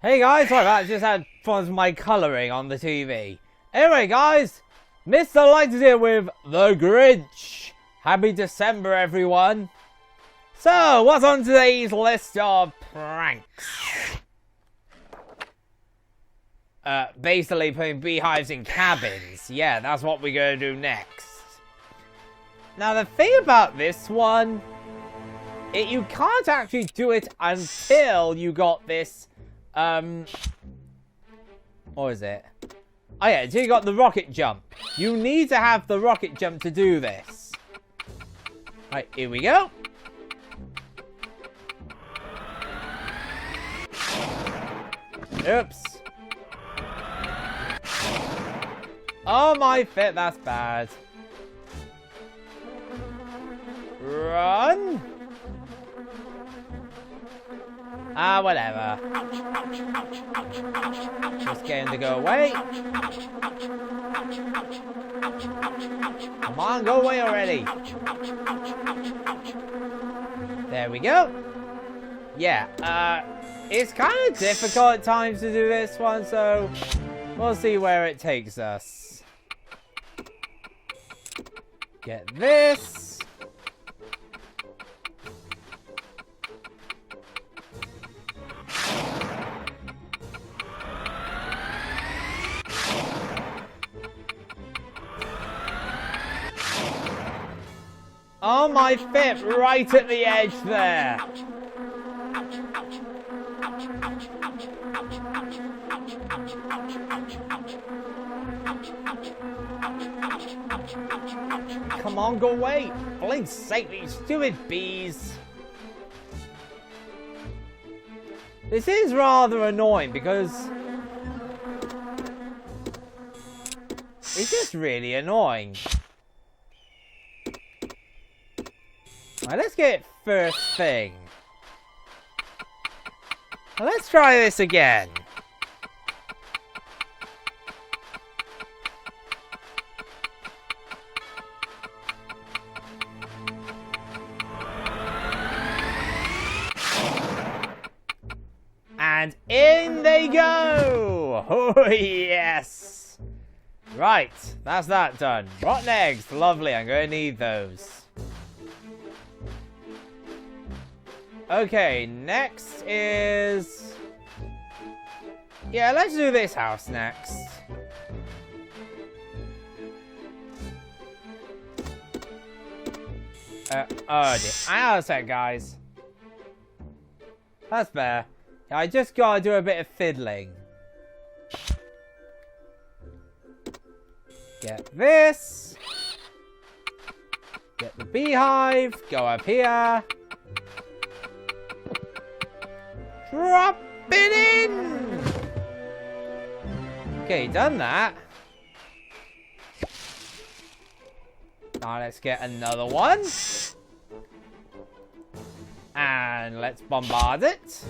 Hey guys, sorry that just had fun with my colouring on the TV. Anyway guys, Mr. Light is here with the Grinch. Happy December everyone. So, what's on today's list of pranks? Basically putting beehives in cabins. Yeah, that's what we're gonna do next. Now the thing about this one, you can't actually do it until you got this what is it? Oh yeah, until you got the rocket jump. You need to have the rocket jump to do this. Right, here we go. Oops. Oh my fit, that's bad. Run. Whatever. Just get him to go away. Come on, go away already. There we go. Yeah, it's kind of difficult at times to do this one, so we'll see where it takes us. Get this. Oh my fit, right at the edge there. Come on, go away. For Link's sake, these stupid bees. This is rather annoying because it's just really annoying. Right, let's get it first thing. Now, let's try this again. And in they go! Oh, yes! Right, that's that done. Rotten eggs, lovely, I'm going to need those. Okay, next is... yeah, let's do this house next. Oh dear. Hang on a sec, guys. That's better. I just gotta do a bit of fiddling. Get this. Get the beehive. Go up here. Drop it in! Okay, done that. Now let's get another one. And let's bombard it.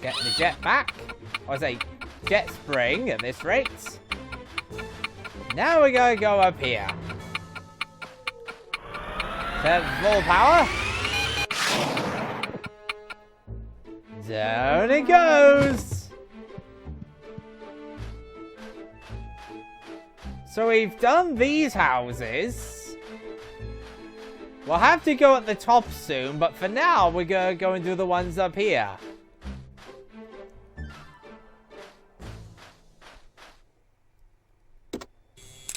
Get the jet back. Or say, jet spring at this rate. Now we're going to go up here. Set full power. Down it goes! So we've done these houses. We'll have to go at the top soon, but for now we're going to go and do the ones up here.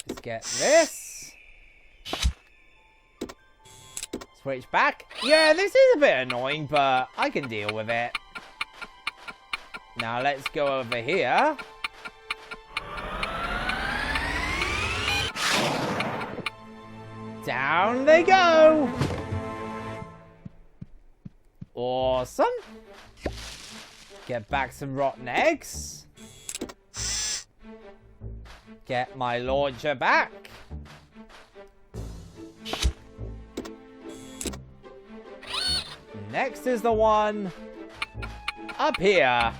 Let's get this. Switch back. Yeah, this is a bit annoying, but I can deal with it. Now let's go over here. Down they go. Awesome. Get back some rotten eggs. Get my launcher back. Next is the one up here.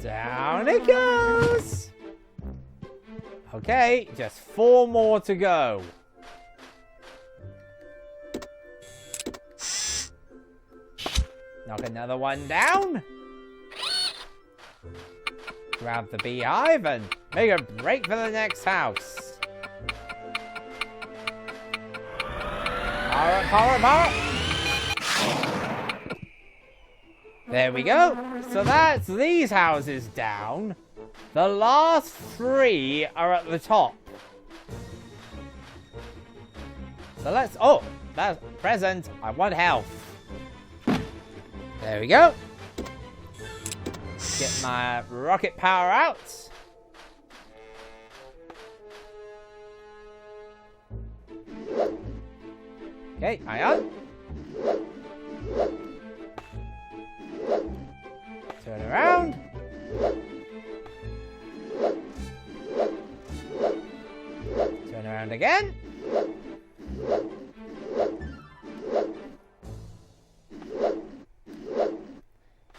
Down it goes. Okay, just 4 more to go. Knock another one down. Grab the beehive and make a break for the next house. Power up, power up, power up. There we go. So that's these houses down. The last 3 are at the top. So let's... Oh, that's present. I want health. There we go. Get my rocket power out. Okay, hang on. Turn around. Turn around again.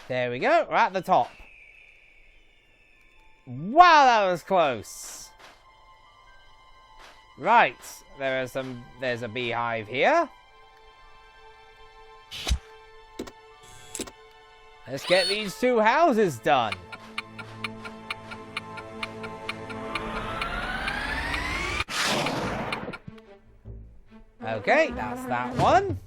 There we go, we're at the top. Wow, that was close. Right, there's a beehive here. Let's get these 2 houses done. Okay, that's that one.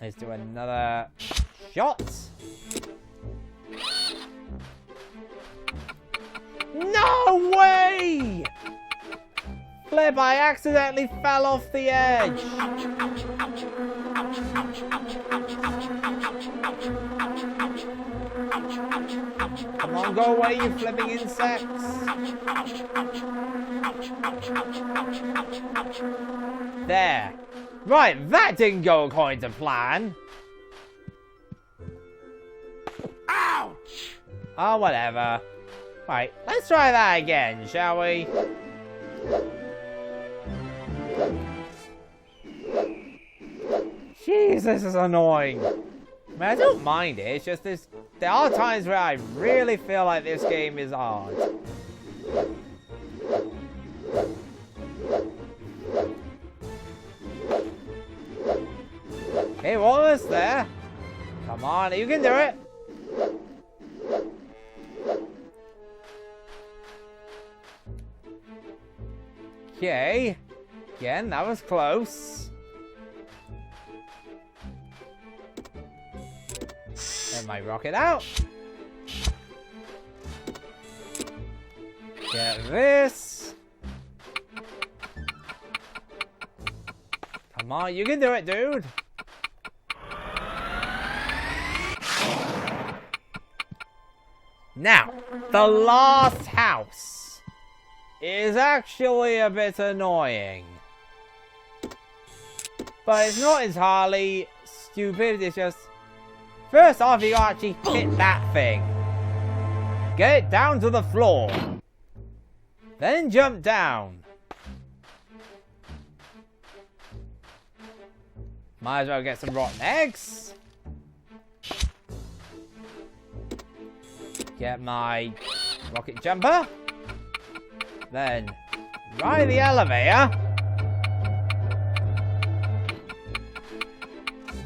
Let's do another shot. No way! Flip, I accidentally fell off the edge. Come on, go away, you flipping insects. There. Right, that didn't go according to plan. Ouch! Oh, whatever. Right, let's try that again, shall we? Jeez, this is annoying. I mean, I don't mind it, it's just this... There are times where I really feel like this game is hard. Okay, we're almost there. Come on, you can do it. Okay. Again, that was close. Get my rocket out. Get this. Come on, you can do it, dude. Now, the last house is actually a bit annoying. But it's not entirely stupid, it's just... First off, you gotta actually hit that thing. Get it down to the floor. Then jump down. Might as well get some rotten eggs. Get my rocket jumper. Then ride the elevator.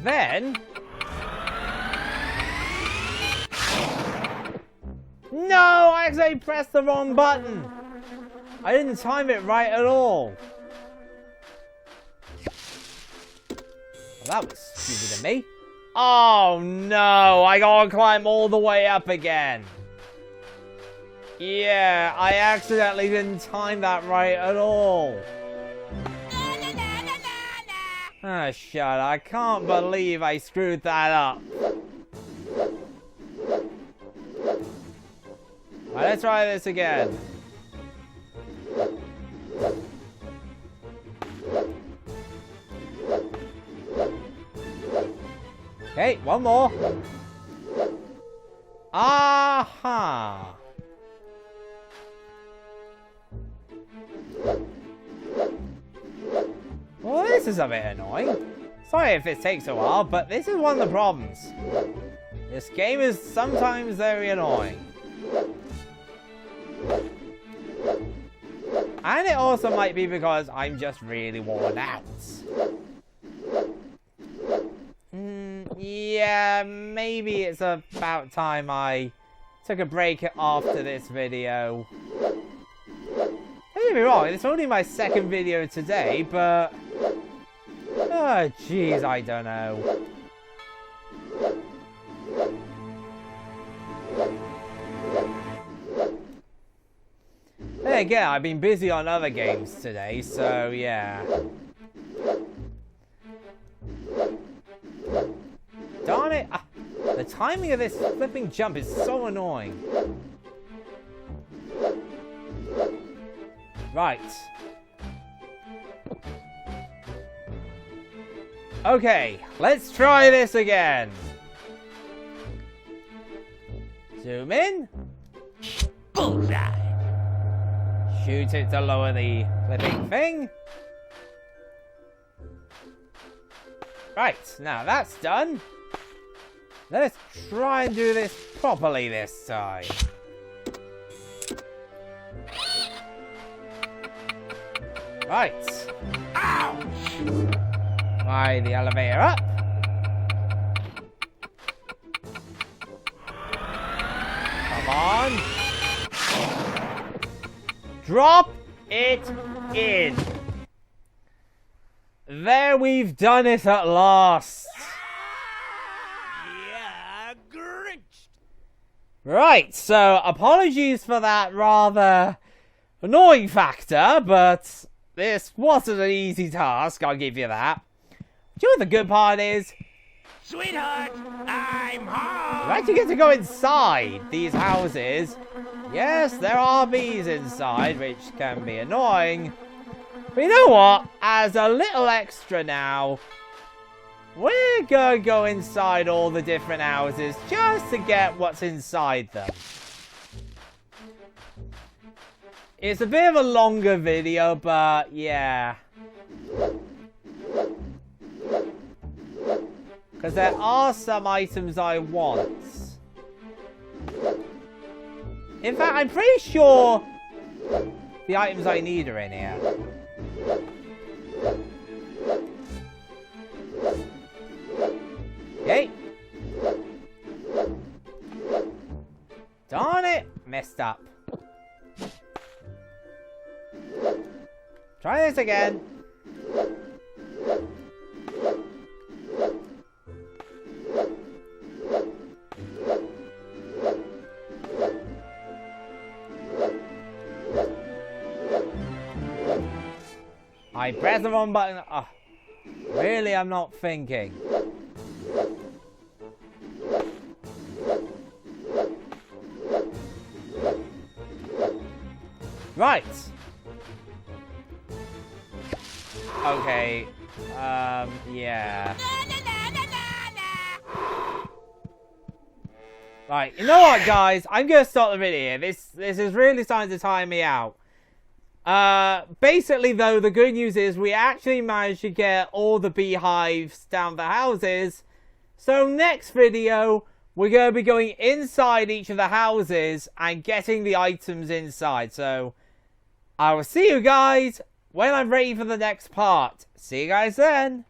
Then... No! I actually pressed the wrong button. I didn't time it right at all. Well, that was stupid of me. Oh no! I gotta climb all the way up again. Yeah, I accidentally didn't time that right at all. Ah, shut up. I can't believe I screwed that up. Alright, let's try this again. Okay, one more. Aha! Well, this is a bit annoying. Sorry if it takes a while, but this is one of the problems. This game is sometimes very annoying. And it also might be because I'm just really worn out. yeah, maybe it's about time I took a break after this video. Don't get me wrong, it's only my second video today, but... oh, jeez, I don't know. Then again, I've been busy on other games today, so yeah. Darn it! The timing of this flipping jump is so annoying. Right. Okay, let's try this again. Zoom in. Bullseye. Shoot it to lower the flipping thing. Right, now that's done. Let's try and do this properly this time. Right. Ouch! Ride the elevator up. Come on. Drop it in. There, we've done it at last. Yeah, Grinch. Right, so apologies for that rather annoying factor, but this wasn't an easy task, I'll give you that. Do you know what the good part is? Sweetheart, I'm home. You actually get to go inside these houses. Yes, there are bees inside, which can be annoying. But you know what? As a little extra now, we're going to go inside all the different houses just to get what's inside them. It's a bit of a longer video, but yeah. Because there are some items I want. In fact, I'm pretty sure the items I need are in here. Okay. Darn it! Messed up. Try this again. I pressed the wrong button. Oh, really, I'm not thinking. Right. Okay. Yeah. Right, you know what, guys? I'm gonna stop the video here. This is really starting to tire me out. Basically, though, the good news is we actually managed to get all the beehives down the houses. So next video, we're going to be going inside each of the houses and getting the items inside. So I will see you guys when I'm ready for the next part. See you guys then.